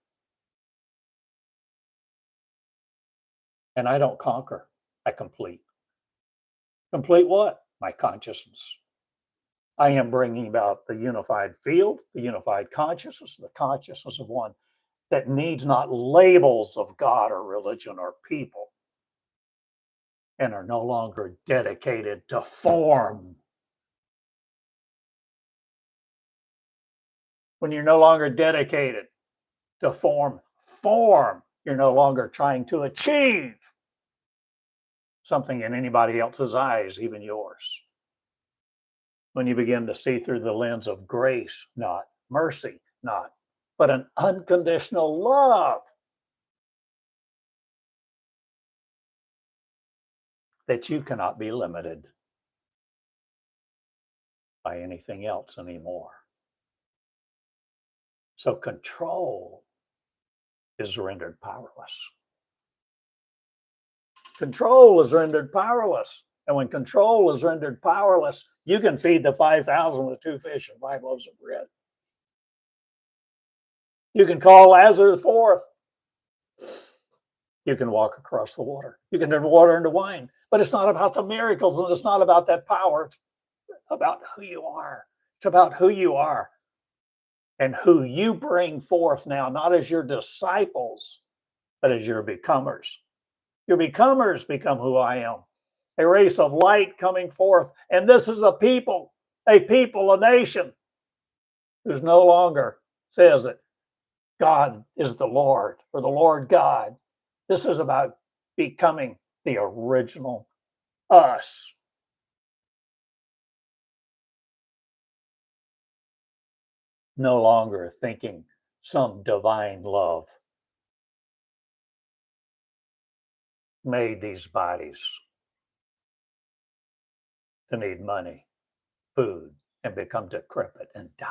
And I don't conquer, I complete. Complete what? My consciousness. I am bringing about the unified field, the unified consciousness, the consciousness of one that needs not labels of God or religion or people, and are no longer dedicated to form. When you're no longer dedicated to form, you're no longer trying to achieve something in anybody else's eyes, even yours. When you begin to see through the lens of grace, not mercy, not, but an unconditional love that you cannot be limited by anything else anymore. So control is rendered powerless. Control is rendered powerless. And when control is rendered powerless, you can feed the 5,000 with 2 fish and 5 loaves of bread. You can call Lazarus forth. You can walk across the water. You can turn water into wine. But it's not about the miracles and it's not about that power. It's about who you are. It's about who you are and who you bring forth now, not as your disciples, but as your becomers. Your becomers become who I am, a race of light coming forth. And this is a people, a nation who's no longer says that God is the Lord or the Lord God. This is about becoming the original us. No longer thinking some divine love made these bodies to need money, food, and become decrepit and die.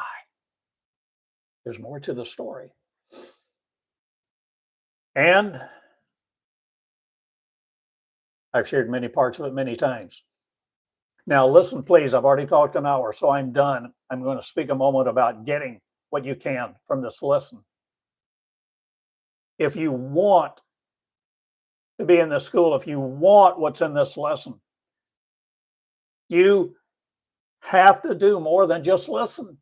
There's more to the story. And I've shared many parts of it many times. Now, listen, please. I've already talked an hour, so I'm done. I'm going to speak a moment about getting what you can from this lesson. If you want to be in this school, if you want what's in this lesson, you have to do more than just listen.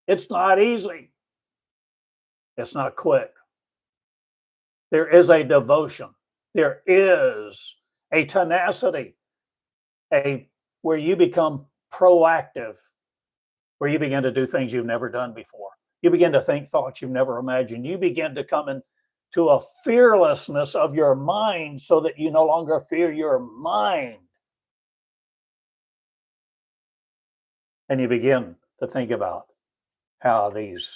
It's not easy. It's not quick. There is a devotion. There is a tenacity, where you become proactive, where you begin to do things you've never done before. You begin to think thoughts you've never imagined. You begin to come into a fearlessness of your mind so that you no longer fear your mind. And you begin to think about how these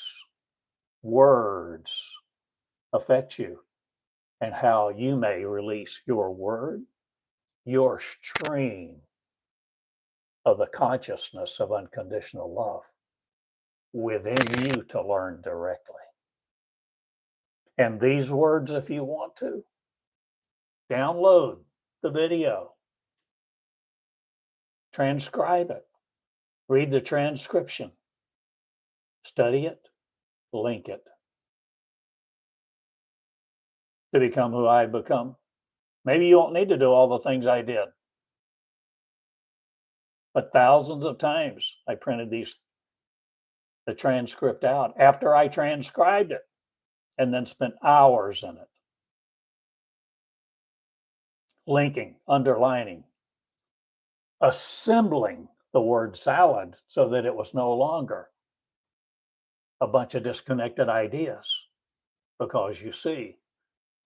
words affect you and how you may release your word, your stream of the consciousness of unconditional love within you to learn directly. And these words, if you want to, download the video, transcribe it, read the transcription, study it, link it. to become who I become. Maybe you won't need to do all the things I did, but thousands of times I printed the transcript out after I transcribed it and then spent hours in it, linking, underlining, assembling the word salad so that it was no longer a bunch of disconnected ideas. Because you see,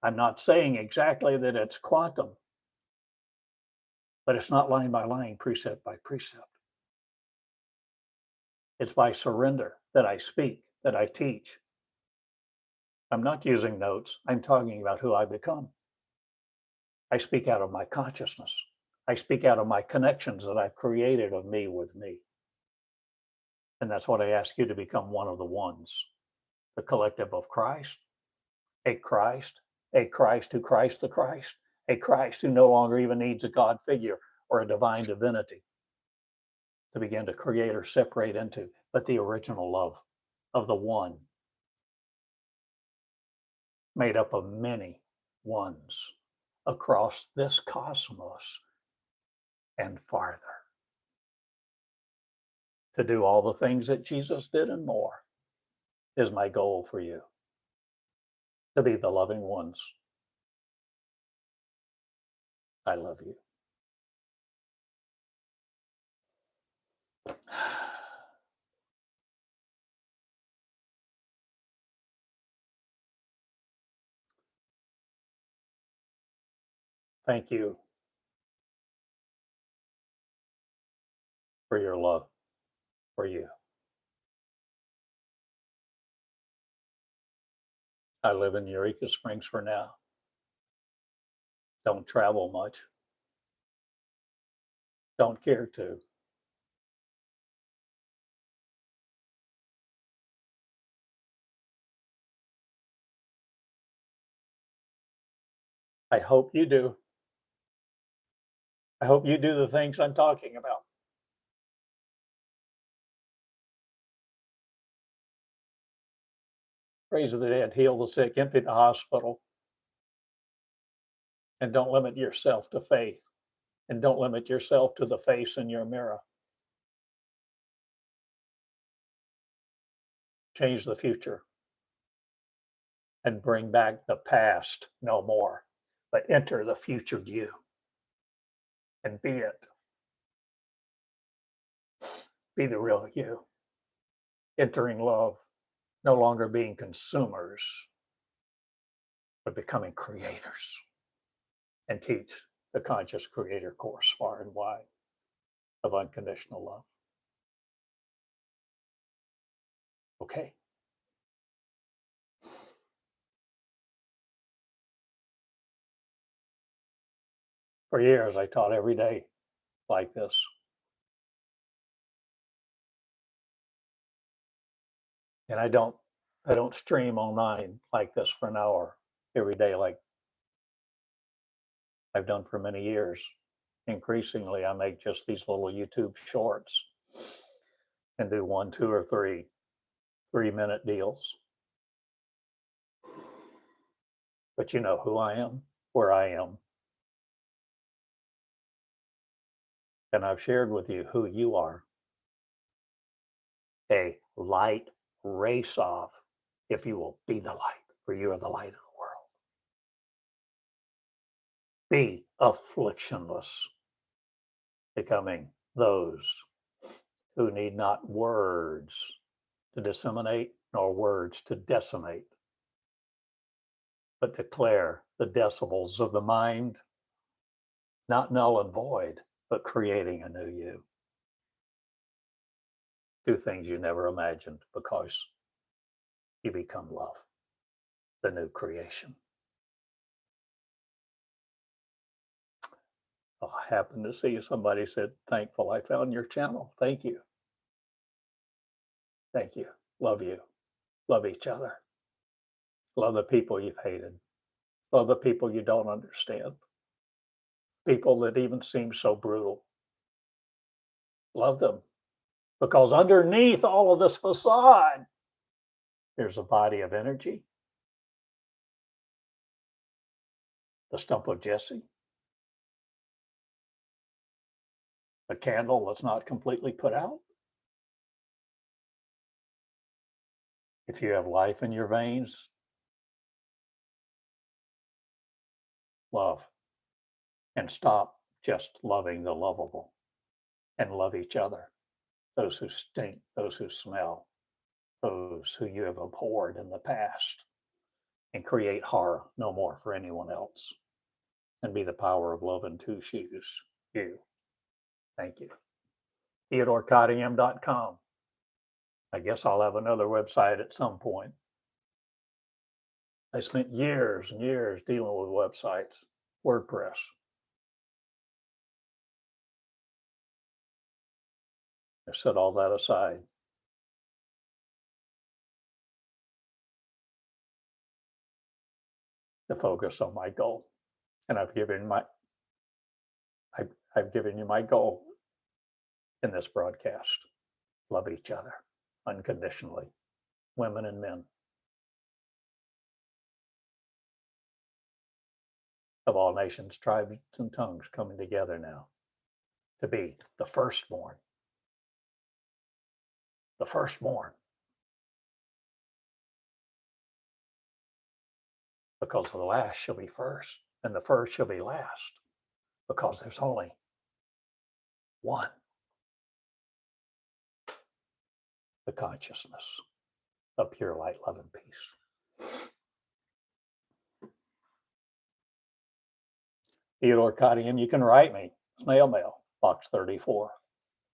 I'm not saying exactly that it's quantum, but it's not line by line, precept by precept. It's by surrender that I speak, that I teach. I'm not using notes. I'm talking about who I become. I speak out of my consciousness. I speak out of my connections that I've created of me with me. And that's what I ask you to become, one of the ones, the collective of Christ, a Christ, a Christ who Christ the Christ, a Christ who no longer even needs a God figure or a divine divinity to begin to create or separate into, but the original love of the one made up of many ones across this cosmos and farther, to do all the things that Jesus did and more is my goal for you, to be the loving ones. I love you. Thank you for your love for you. I live in Eureka Springs for now. Don't travel much. Don't care to. I hope you do. I hope you do the things I'm talking about. Raise the dead, heal the sick, empty the hospital. And don't limit yourself to faith. And don't limit yourself to the face in your mirror. Change the future and bring back the past no more, but enter the future you and be it. Be the real you, entering love, no longer being consumers, but becoming creators, and teach the conscious creator course far and wide of unconditional love. Okay. For years, I taught every day like this. And I don't stream online like this for an hour every day like I've done for many years. Increasingly, I make just these little YouTube shorts and do 1, 2, or 3-minute deals. But you know who I am, where I am. And I've shared with you who you are. A light race off, if you will be the light, for you are the light of the world. Be afflictionless, becoming those who need not words to disseminate nor words to decimate, but declare the decibels of the mind, not null and void, but creating a new you. Do things you never imagined because you become love, the new creation. Oh, I happened to see somebody said, thankful I found your channel. Thank you. Thank you. Love you. Love each other. Love the people you've hated. Love the people you don't understand. People that even seem so brutal. Love them. Because underneath all of this facade, there's a body of energy The stump of Jesse, a candle that's not completely put out. If you have life in your veins, love, and stop just loving the lovable and love each other. Those who stink, those who smell, those who you have abhorred in the past, and create horror no more for anyone else. And be the power of love in two shoes. You. Thank you. TheodoreCottingham.com. I guess I'll have another website at some point. I spent years and years dealing with websites, WordPress. I set all that aside. To focus on my goal. And I've given you my goal in this broadcast. Love each other unconditionally, women and men, of all nations, tribes, and tongues coming together now to be the firstborn. The firstborn. Because the last shall be first, and the first shall be last, because there's only one. The consciousness of pure light, love, and peace. Theodore Cottingham, you can write me. Snail mail, Box 34.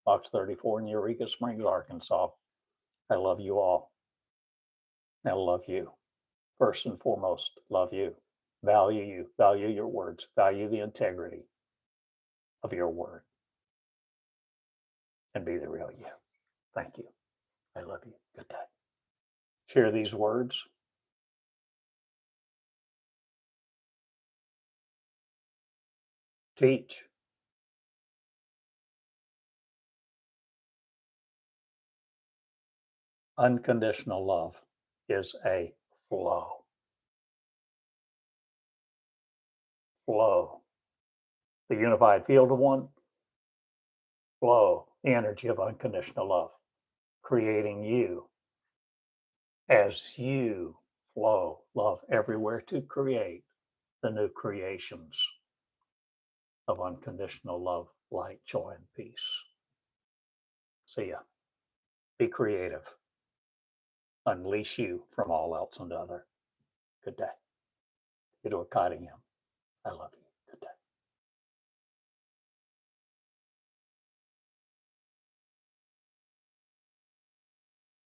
Box 34 in Eureka Springs, Arkansas. I love you all. I love you. First and foremost, love you. Value your words, value the integrity of your word, and be the real you. Thank you. I love you. Good day. Share these words. Teach. Unconditional love is a flow. Flow. The unified field of one. Flow. The energy of unconditional love. Creating you as you flow love everywhere to create the new creations of unconditional love, light, joy, and peace. See ya. Be creative. Unleash you from all else and other. Good day. Theodore Cottingham. I love you.